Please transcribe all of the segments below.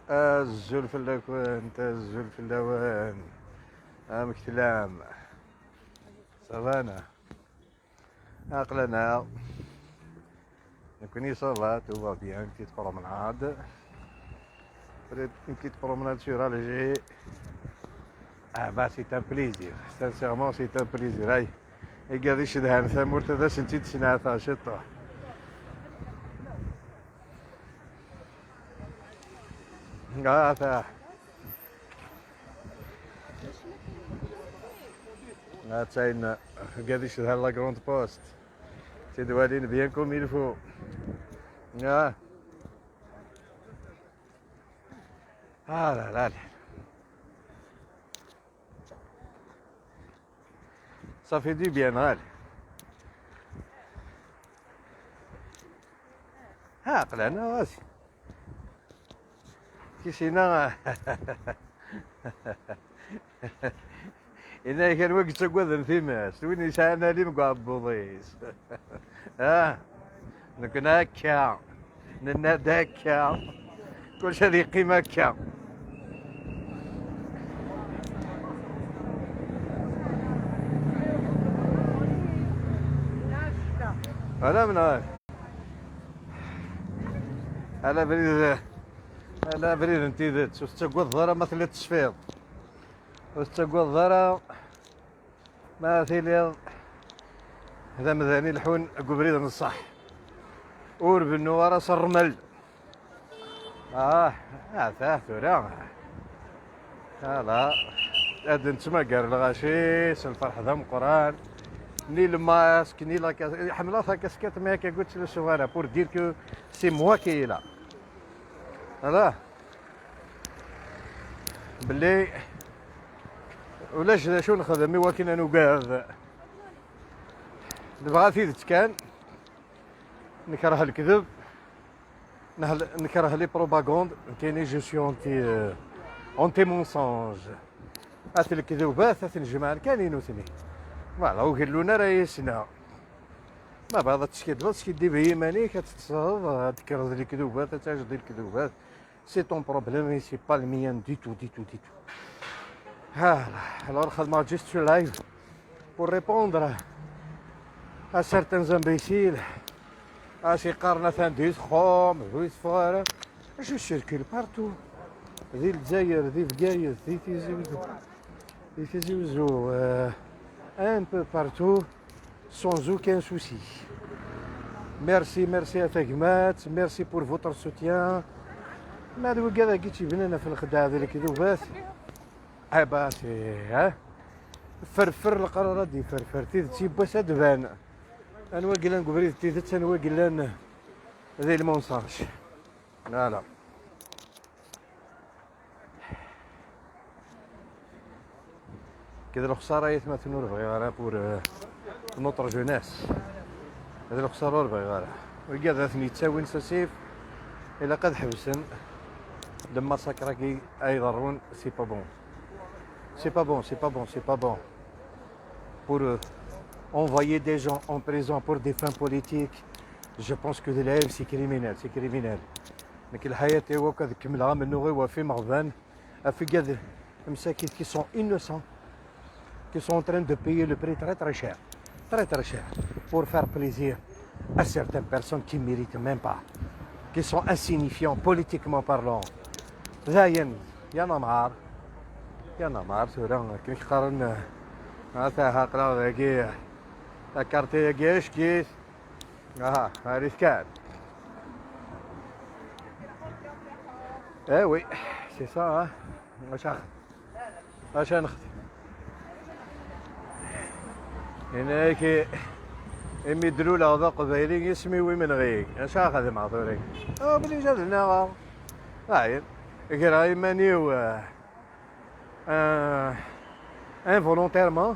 الزول في اللاكوان تا الزول في اللوان. مكتلام صافانا عقلنا نكوني صافا تو فا بيان بتيت برومناد une petite promenade sur Alger. Ah bah c'est un plaisir, sincèrement c'est un plaisir. هاي قاعد شدها ثمرت هذا سنتيت سنة شطة. ثا تاين قاعد شدها لا غروند بوست تدوالين بيان كوم يلفو. لا لا صافي دي بيان غالي. قلعنا راسي كيسينا إنا كان وقت تقوذن ثيماس وين يساعدنا لي مقابوضيس. نكون هكا نناد هكا كل شيء ذي قيمة هكا. أنا من هاي أنا بريد انتي ذات وستقوى الظهرة مثل التشفيض وستقوى الظهرة مثل هذا مذاني الحون أقول بريد نصح اور بالنوارة صرمل. ثورة لا هاد نتسمى قال الغاشيس الفرح ذم قران ni le masque, ni la casquette. Hamla sa casquette, mais qui goûte le soir pour dire que c'est moi qui est là. Voilà. باللي ولاش شو نخدم ولكن انا قاعد نبغى ثيث كان نكره الكذب نكره لي بروباغوند كاينين جو سي اونتي مونسونج. هات الكذوبات هات الجمال كاينين وثني فوالا وقالونا راه يسنا ما بعض تسكيد به ماني كتصاوب تكرر لي الكذوبات تاجد الكذوبات سي طون بروبليم سي با الميان دي تو. Alors خدمة juste sur live pour répondre à certains imbéciles شي قرنة دويس خام دويس فوارا. جو سيركول بارتو ذي الجزائر ذي بقايد ذي تيزي وزو un peu partout sans aucun souci. Merci à Tagmat, merci pour votre soutien. ما هذا كذا قلت بننا في الخداع ذي الكذوبات عباسي فرفر القرارات دي فرفر تيذ بس ادبان انا واقيلا نقبريد تيذت انا واقيلا ذي المونساج. لا كذا الخساره يتمثلوا نبغي غير بور نوتر جوناس. هذا الخساره نبغي غير وكذا ثني تساوي سيف الا قد حبسن لما ساكراكي يضرون. سي با بون pour envoyer des gens en prison pour des fins politiques. Je pense que c'est criminel. لكن الحياة هو كذا كملها منو غير وفي مغبان في كذا مساكين qui sont innocents qui sont en train de payer le prix très cher pour faire plaisir à certaines personnes qui ne méritent même pas, qui sont insignifiants politiquement parlant. زاين يا نمار سورة كي قارن هذا قرا ذاكي كارتي كيش كيس هاريس كان. وي سي سا واش نخدم هناك امي دلولة هذا قبيلي اسمي ومن غيك اش اخذ مع ثوري بلي جات لنا هاي كراي مانيو انفولونتيرمون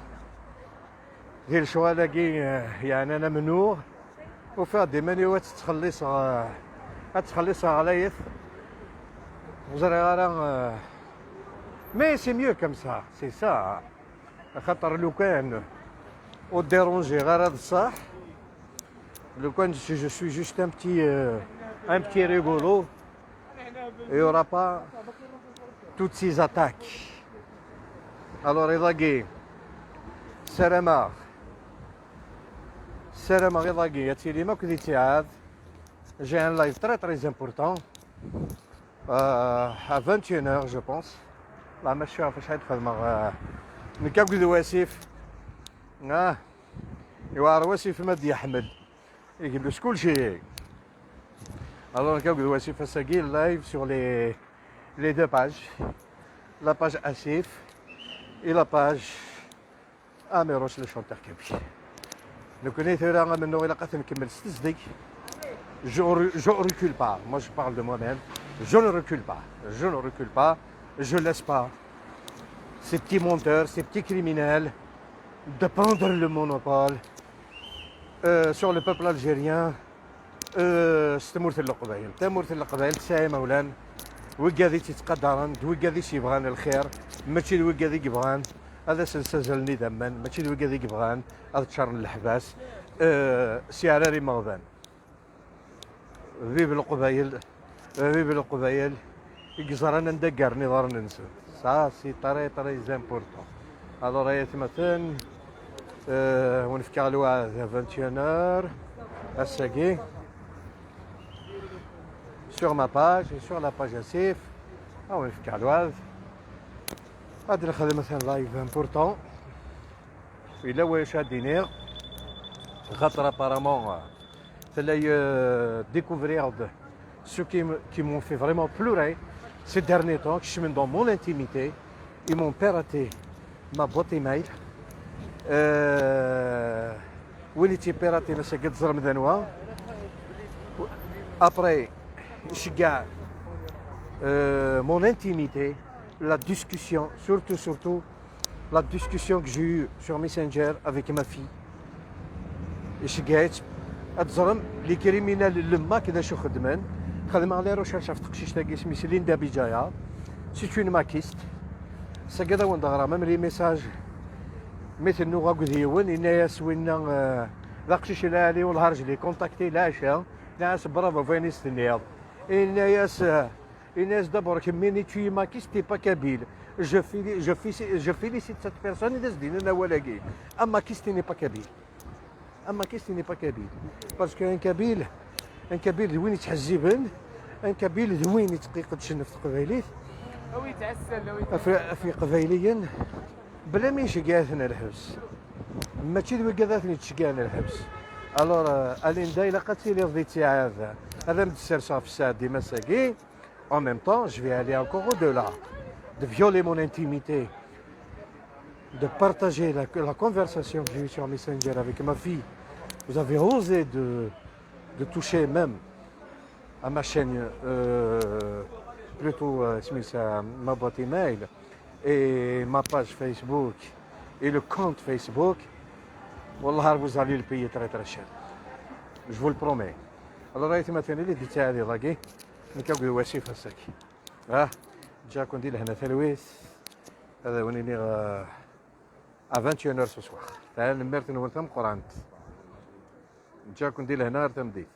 ديال الشوا لاكي يعني انا منوع وفيها دي مانيوات تخلص عليا وزرا مي سي ميو كم سا سي سا خاطر لو كان او ديرونجي غير هذا الصح لو كان جو سوي جوست ان بتي ريغولو il n'y aura pas toutes ces attaques. Alors, il سلامة سلامة غير لاكي هادشي اللي ما كنت يتعاد جا ان لايف تري امبورطون à 21h je pense لا ماشي عارف فاش غيدخل من كابكد واسيف يوار واسيف مادي احمد يجلس كلشي alors كابكد واسيف ساكي لايف sur les deux pages la page Asif et la page Améroche le chanteur kabyle. Le connaissez là maintenant il a qu'à نكمل 6 دقايق. Je recule pas. Moi je parle de moi-même. Je ne recule pas. Je ne recule pas. Je laisse pas ces petits menteurs, ces petits criminels de prendre le monopole sur le peuple algérien. استمرت القبائل تمرت القبائل تساي مولان وكادي تتقدرن وكادي يبغان الخير ماشي وكادي يبغان هذا سلسلني دما ماشي وكادي يبغان هذا تشر الحباس سياراري مغبان فيب القبائل فيب القبائل يقزرنا ندقر نظر ننسى سا سي طري زامبورطون الو راهي مثلا ونفكر له 21 heures الساكي sur ma page et sur la page Asif ونفكر له هذا الخدمة مثلا لايف امبورطون إلا واش هاديني خاطر ابارامون تلاي découvrir ceux qui m'ont fait vraiment pleurer ces derniers temps, qui sont dans mon intimité, ils m'ont piraté ma boîte email. وين تي بيراتي ناس قد زرم ذنوا après شكاع mon intimité, la discussion, surtout la discussion que j'ai eue sur Messenger avec ma fille. شكايت اتزرم لي كريمينال لما كذا شو خدمان خدم على روشارش في تقشيش تاكي سميتو ليندا بيجايا سي اون ماكيست سكذا وين ضغرا ميم لي ميساج مثل نوغا قديون الناس وين ذاقشيش لالي والهرج لي كونتاكتي لاشا ناس برافو فينيس النياض الناس دابا كميني tu ماكيست تي با كابيل je félicite cette personne et داز دينا ولاكي اما كيستي ني با كابيل اما كيستي ني با كابيل باسكو ان كابيل وين يتحجبن ان كابيل وين يتقيق تشنف قبايليت او يتعسل في قبايليا بلا ما يشقاثنا الحبس ماشي ذوي تشقانا الحبس الور الين دايلا قاتي لي رضيتي هذا متسرسا في الساعه دي مساكي en même temps je vais aller encore au-delà de violer mon intimité de partager la conversation que j'ai eue sur Messenger avec ma fille. Vous avez osé de toucher même à ma chaîne, plutôt ma boîte email et ma page Facebook et le compte Facebook. Wallah, vous allez le payer très cher. Je vous le promets. Alors, رايت مثلا اللي ديت هذه لاكي نكاو واسي فاساكي جاكم ندير هنا ثلويث هذا ونيني à 21h ce soir. تعال نمرت نولتم قرانت. جاكم ندير هنا تمديت.